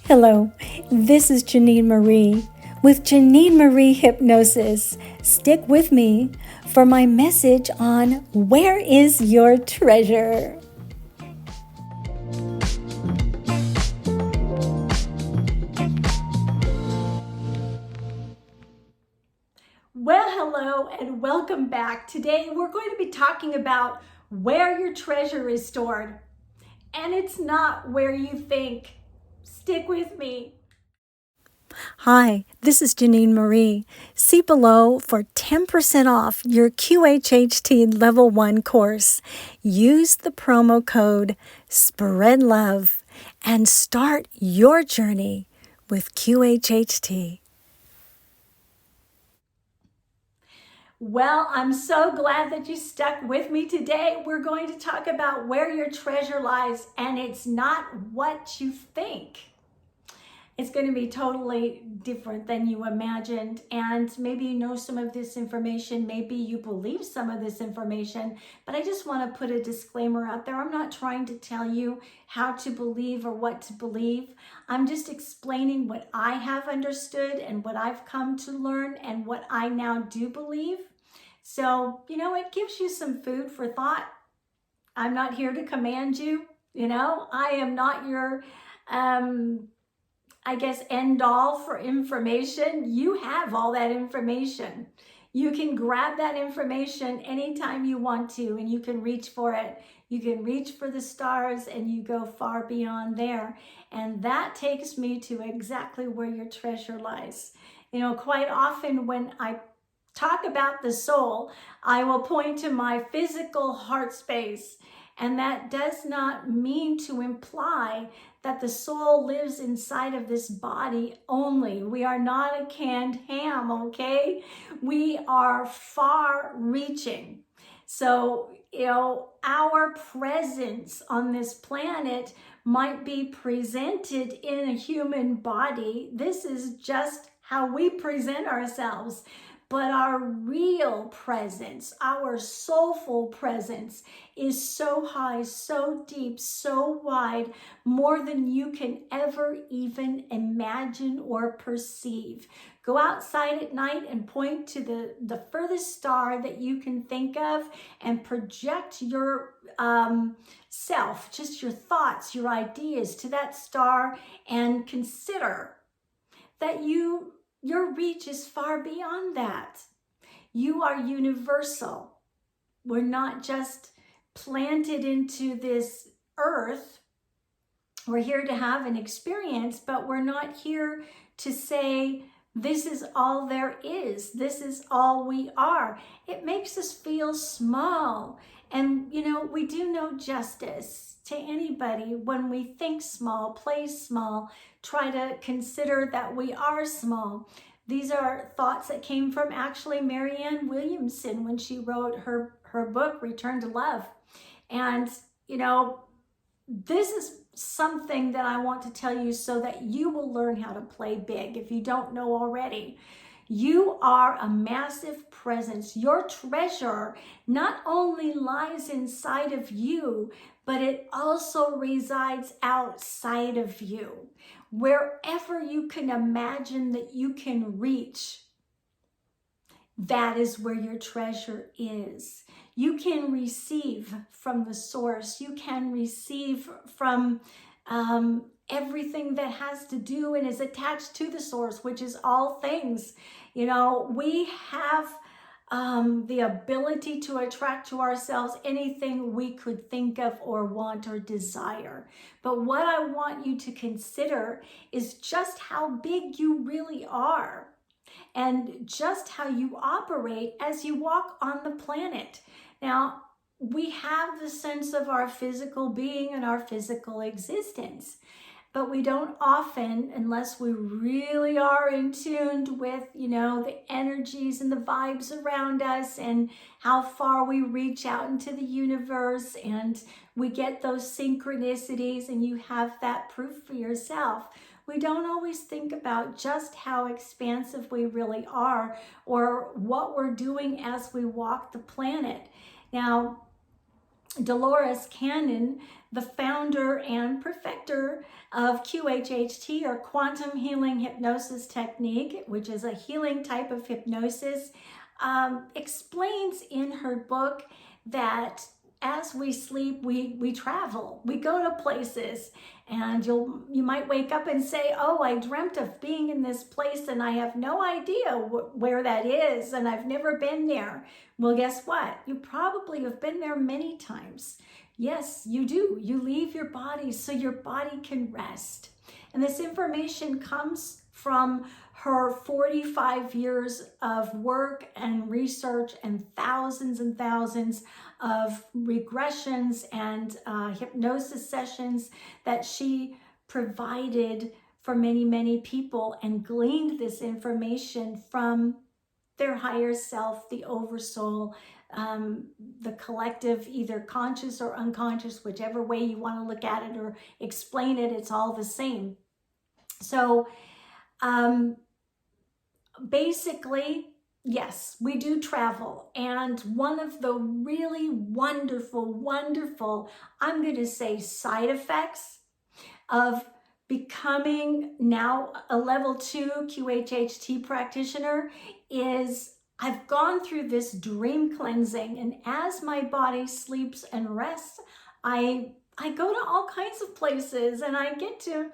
Hello, this is Janine Marie with Janine Marie Hypnosis. Stick with me for my message on Where is Your Treasure? Well, hello and welcome back. Today we're going to be talking about where your treasure is stored. And it's not where you think. Stick with me. Hi, this is Janine Marie. See below for 10% off your QHHT Level 1 course. Use the promo code SPREADLOVE and start your journey with QHHT. Well, I'm so glad that you stuck with me today. We're going to talk about where your treasure lies, and it's not what you think. It's going to be totally different than you imagined. And maybe you know some of this information, maybe you believe some of this information, but I just want to put a disclaimer out there. I'm not trying to tell you how to believe or what to believe. I'm just explaining what I have understood and what I've come to learn and what I now do believe. So, it gives you some food for thought. I'm not here to command you. I am not your, end all for information. You have all that information. You can grab that information anytime you want to, and you can reach for it. You can reach for the stars and you go far beyond there. And that takes me to exactly where your treasure lies. Quite often when I talk about the soul, I will point to my physical heart space. And that does not mean to imply that the soul lives inside of this body only. We are not a canned ham, okay? We are far reaching. So, our presence on this planet might be presented in a human body. This is just how we present ourselves. But our real presence, our soulful presence, is so high, so deep, so wide, more than you can ever even imagine or perceive. Go outside at night and point to the furthest star that you can think of and project your self, just your thoughts, your ideas to that star, and consider that your reach is far beyond that. You are universal. We're not just planted into this earth. We're here to have an experience, but we're not here to say, this is all there is. This is all we are. It makes us feel small. And, we do no justice to anybody when we think small, play small, try to consider that we are small. These are thoughts that came from actually Marianne Williamson when she wrote her book, Return to Love. And, this is something that I want to tell you so that you will learn how to play big if you don't know already. You are a massive presence. Your treasure not only lies inside of you, but it also resides outside of you. Wherever you can imagine that you can reach, that is where your treasure is. You can receive from the source. You can receive from everything that has to do and is attached to the source, which is all things. We have the ability to attract to ourselves anything we could think of or want or desire. But what I want you to consider is just how big you really are and just how you operate as you walk on the planet. Now, we have the sense of our physical being and our physical existence, but we don't often, unless we really are in tune with, the energies and the vibes around us and how far we reach out into the universe, and we get those synchronicities and you have that proof for yourself. We don't always think about just how expansive we really are or what we're doing as we walk the planet. Now, Dolores Cannon, the founder and perfecter of QHHT, or quantum healing hypnosis technique, which is a healing type of hypnosis, explains in her book that as we sleep, we travel, we go to places, and you might wake up and say, oh, I dreamt of being in this place and I have no idea where that is, and I've never been there. Well, guess what? You probably have been there many times. Yes, you do. You leave your body so your body can rest. And this information comes from her 45 years of work and research and thousands of regressions and hypnosis sessions that she provided for many people, and gleaned this information from their higher self, the oversoul, the collective, either conscious or unconscious, whichever way you want to look at it or explain it, it's all the same. So basically, yes, we do travel. And one of the really wonderful, I'm going to say, side effects of becoming now a level 2 QHHT practitioner is I've gone through this dream cleansing, and as my body sleeps and rests, I go to all kinds of places, and I get to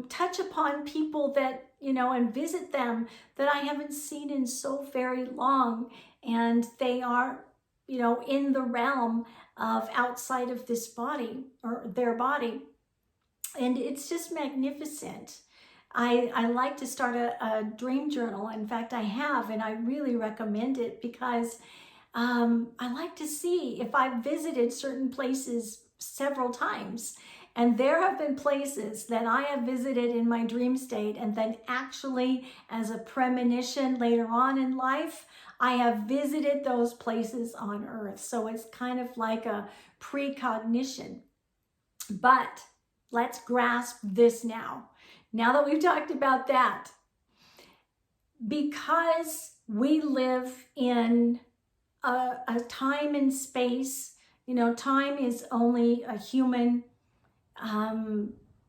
touch upon people that, and visit them that I haven't seen in so very long, and they are, in the realm of outside of this body or their body. And it's just magnificent. I like to start a dream journal. In fact, I have, and I really recommend it because I like to see if I've visited certain places several times. And there have been places that I have visited in my dream state, and then actually as a premonition later on in life, I have visited those places on earth. So it's kind of like a precognition. But let's grasp this now. Now that we've talked about that, because we live in a time and space, time is only a human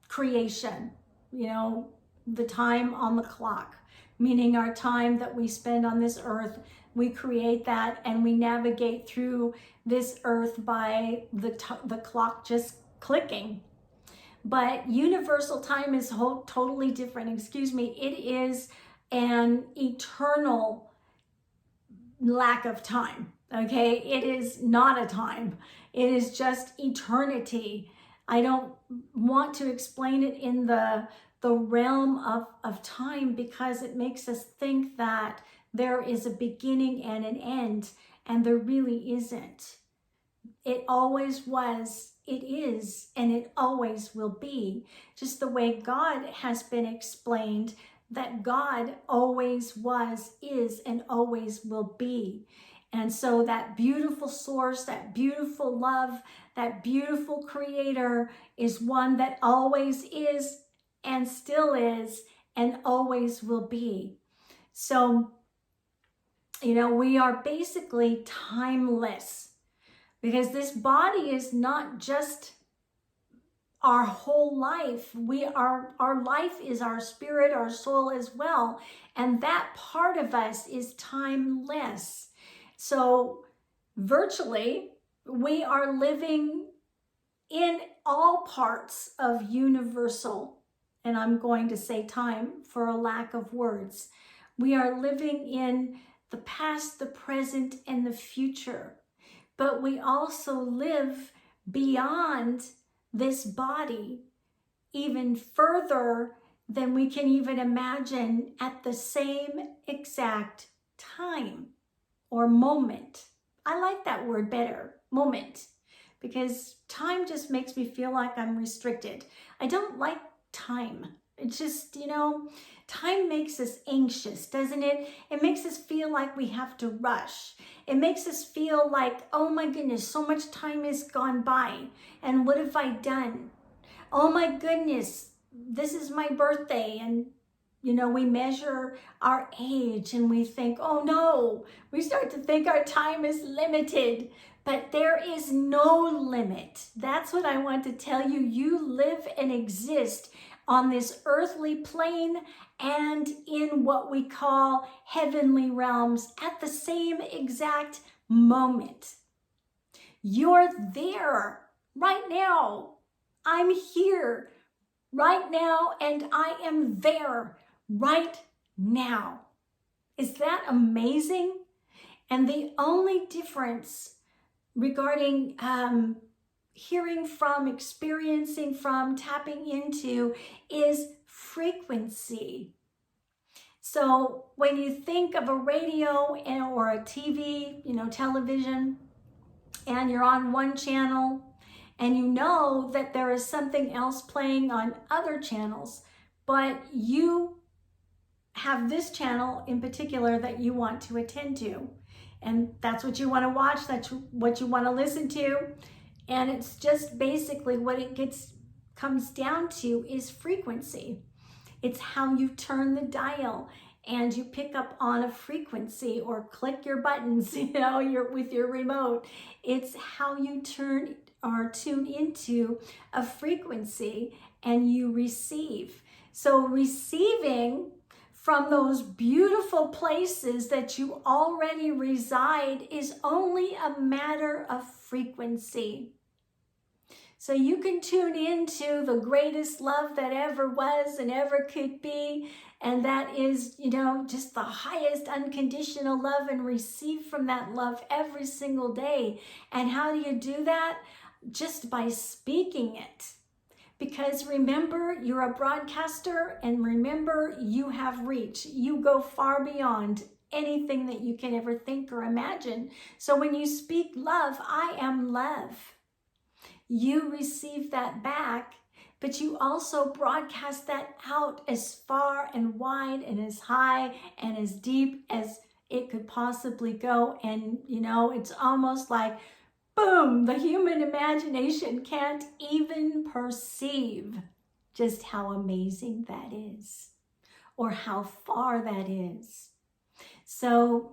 creation, the time on the clock, meaning our time that we spend on this earth, we create that, and we navigate through this earth by the clock just clicking. But universal time is totally different. It is an eternal lack of time, okay? It is not a time. It is just eternity. I don't want to explain it in the realm of time, because it makes us think that there is a beginning and an end, and there really isn't. It always was, it is, and it always will be. Just the way God has been explained, that God always was, is, and always will be. And so that beautiful source, that beautiful love, that beautiful creator is one that always is and still is and always will be. So, we are basically timeless, because this body is not just our whole life. Our life is our spirit, our soul as well. And that part of us is timeless. So virtually, we are living in all parts of universal, and I'm going to say time for a lack of words. We are living in the past, the present, and the future. But we also live beyond this body, even further than we can even imagine, at the same exact time or moment. I like that word better, moment, because time just makes me feel like I'm restricted. I don't like time. It's just, time makes us anxious, doesn't it? It makes us feel like we have to rush. It makes us feel like, oh my goodness, so much time has gone by, and what have I done? Oh my goodness, this is my birthday, and we measure our age and we think, oh no, we start to think our time is limited. But there is no limit. That's what I want to tell you. You live and exist on this earthly plane and in what we call heavenly realms at the same exact moment. You're there right now. I'm here right now, and I am there right now. Is that amazing? And the only difference regarding hearing from, experiencing from, tapping into is frequency. So when you think of a radio or a TV, television, and you're on one channel and you know that there is something else playing on other channels, but you have this channel in particular that you want to attend to. And that's what you want to watch, that's what you want to listen to. And it's just basically what it comes down to is frequency. It's how you turn the dial and you pick up on a frequency or click your buttons, with your remote. It's how you turn or tune into a frequency and you receive. So receiving from those beautiful places that you already reside is only a matter of frequency. So you can tune into the greatest love that ever was and ever could be, and that is, just the highest unconditional love, and receive from that love every single day. And how do you do that? Just by speaking it. Because remember, you're a broadcaster, and remember, you have reach. You go far beyond anything that you can ever think or imagine. So when you speak love, I am love, you receive that back, but you also broadcast that out as far and wide and as high and as deep as it could possibly go. And, it's almost like, boom, the human imagination can't even perceive just how amazing that is or how far that is. So,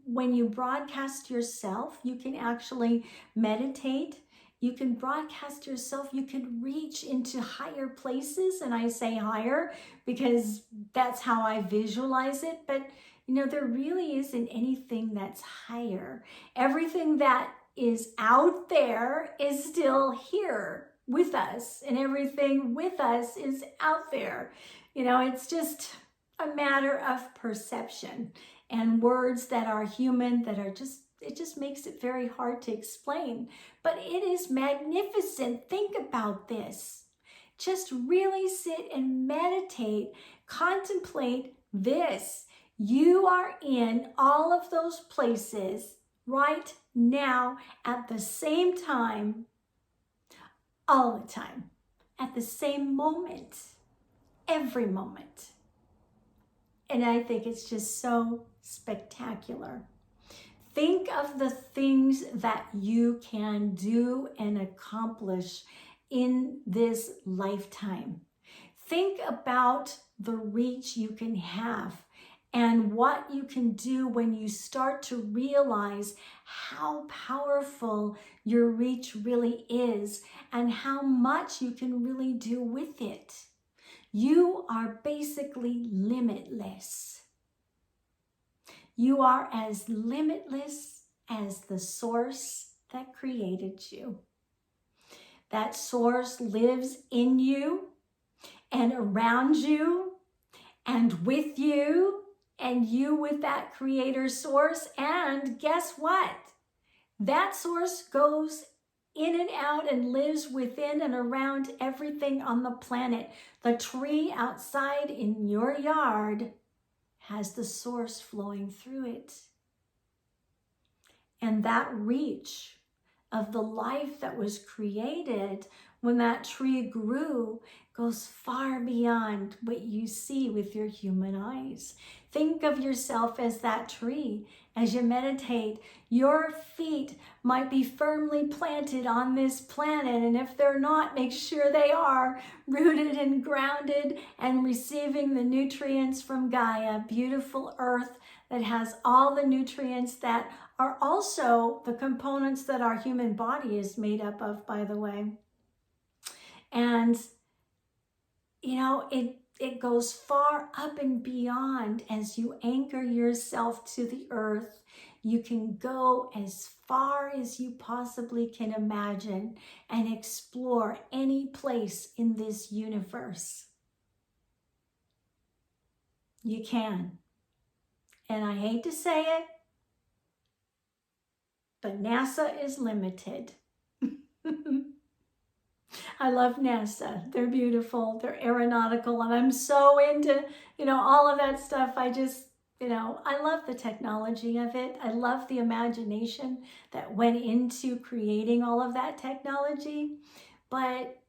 when you broadcast yourself, you can actually meditate. You can broadcast yourself. You can reach into higher places. And I say higher because that's how I visualize it. But there really isn't anything that's higher. Everything that is out there is still here with us, and everything with us is out there. It's just a matter of perception and words that are human, it just makes it very hard to explain. But it is magnificent. Think about this. Just really sit and meditate, contemplate this. You are in all of those places right now at the same time, all the time, at the same moment, every moment. And I think it's just so spectacular. Think of the things that you can do and accomplish in this lifetime. Think about the reach you can have and what you can do when you start to realize how powerful your reach really is and how much you can really do with it. You are basically limitless. You are as limitless as the source that created you. That source lives in you and around you and with you, and you with that creator source. And guess what? That source goes in and out and lives within and around everything on the planet. The tree outside in your yard has the source flowing through it. And that reach of the life that was created when that tree grew goes far beyond what you see with your human eyes. Think of yourself as that tree. As you meditate, your feet might be firmly planted on this planet, and if they're not, make sure they are rooted and grounded and receiving the nutrients from Gaia, beautiful earth that has all the nutrients that are also the components that our human body is made up of, by the way. And, you know, it goes far up and beyond. As you anchor yourself to the earth, you can go as far as you possibly can imagine and explore any place in this universe. You can. And I hate to say it, but NASA is limited. I love NASA. They're beautiful. They're aeronautical. And I'm so into, you know, all of that stuff. I just, you know, I love the technology of it. I love the imagination that went into creating all of that technology. But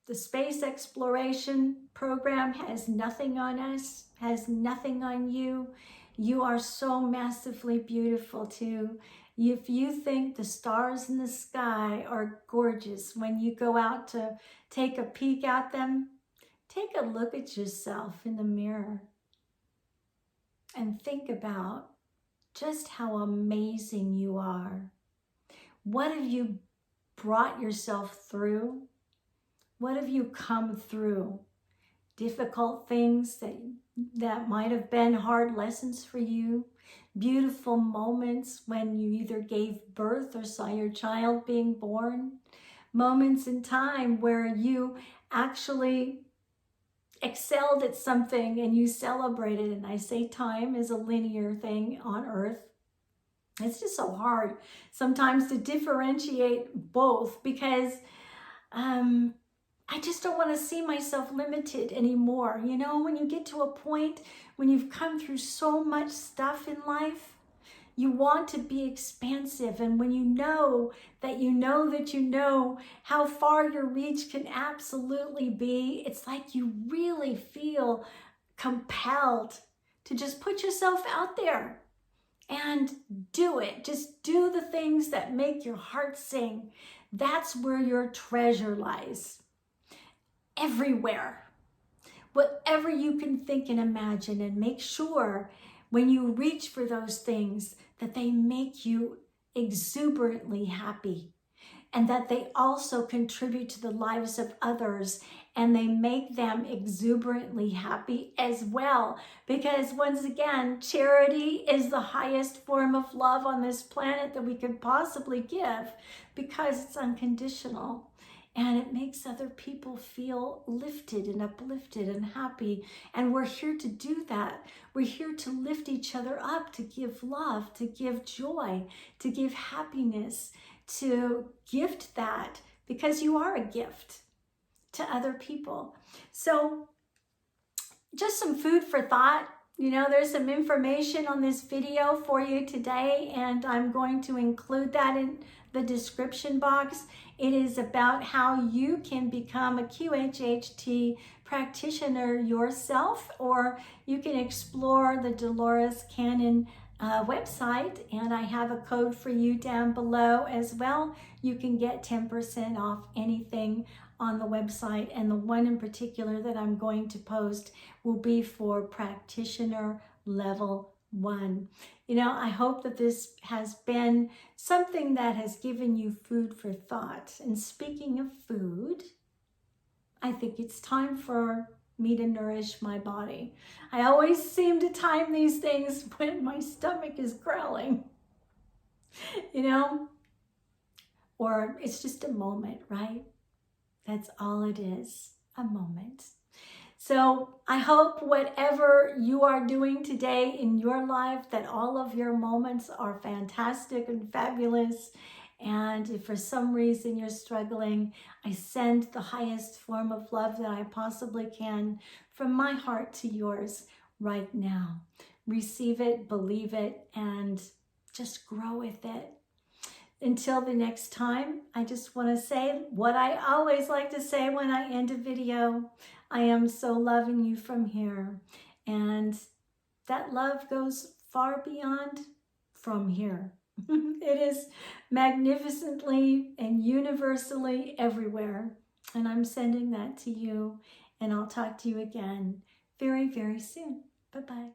the space exploration program has nothing on us, has nothing on you. You are so massively beautiful too. If you think the stars in the sky are gorgeous when you go out to take a peek at them, take a look at yourself in the mirror and think about just how amazing you are. What have you brought yourself through? What have you come through? Difficult things that might have been hard lessons for you. Beautiful moments when you either gave birth or saw your child being born. Moments in time where you actually excelled at something and you celebrated. And I say time is a linear thing on earth. It's just so hard sometimes to differentiate both because I just don't want to see myself limited anymore. You know, when you get to a point when you've come through so much stuff in life, you want to be expansive. And when you know that you know that you know how far your reach can absolutely be, it's like you really feel compelled to just put yourself out there and do it. Just do the things that make your heart sing. That's where your treasure lies. Everywhere. Whatever you can think and imagine, and make sure when you reach for those things that they make you exuberantly happy and that they also contribute to the lives of others and they make them exuberantly happy as well. Because once again, charity is the highest form of love on this planet that we could possibly give because it's unconditional. And it makes other people feel lifted and uplifted and happy. And we're here to do that. We're here to lift each other up, to give love, to give joy, to give happiness, to gift that, because you are a gift to other people. So just some food for thought. You know, there's some information on this video for you today, and I'm going to include that in the description box. It is about how you can become a QHHT practitioner yourself, or you can explore the Dolores Cannon website, and I have a code for you down below as well. You can get 10% off anything on the website, and the one in particular that I'm going to post will be for Practitioner Level 1. You know, I hope that this has been something that has given you food for thought. And speaking of food, I think it's time for me to nourish my body. I always seem to time these things when my stomach is growling, you know, or it's just a moment, right? That's all it is, a moment. So I hope whatever you are doing today in your life, that all of your moments are fantastic and fabulous. And if for some reason you're struggling, I send the highest form of love that I possibly can from my heart to yours right now. Receive it, believe it, and just grow with it. Until the next time, I just want to say what I always like to say when I end a video. I am so loving you from here. And that love goes far beyond from here. It is magnificently and universally everywhere. And I'm sending that to you. And I'll talk to you again very, very soon. Bye-bye.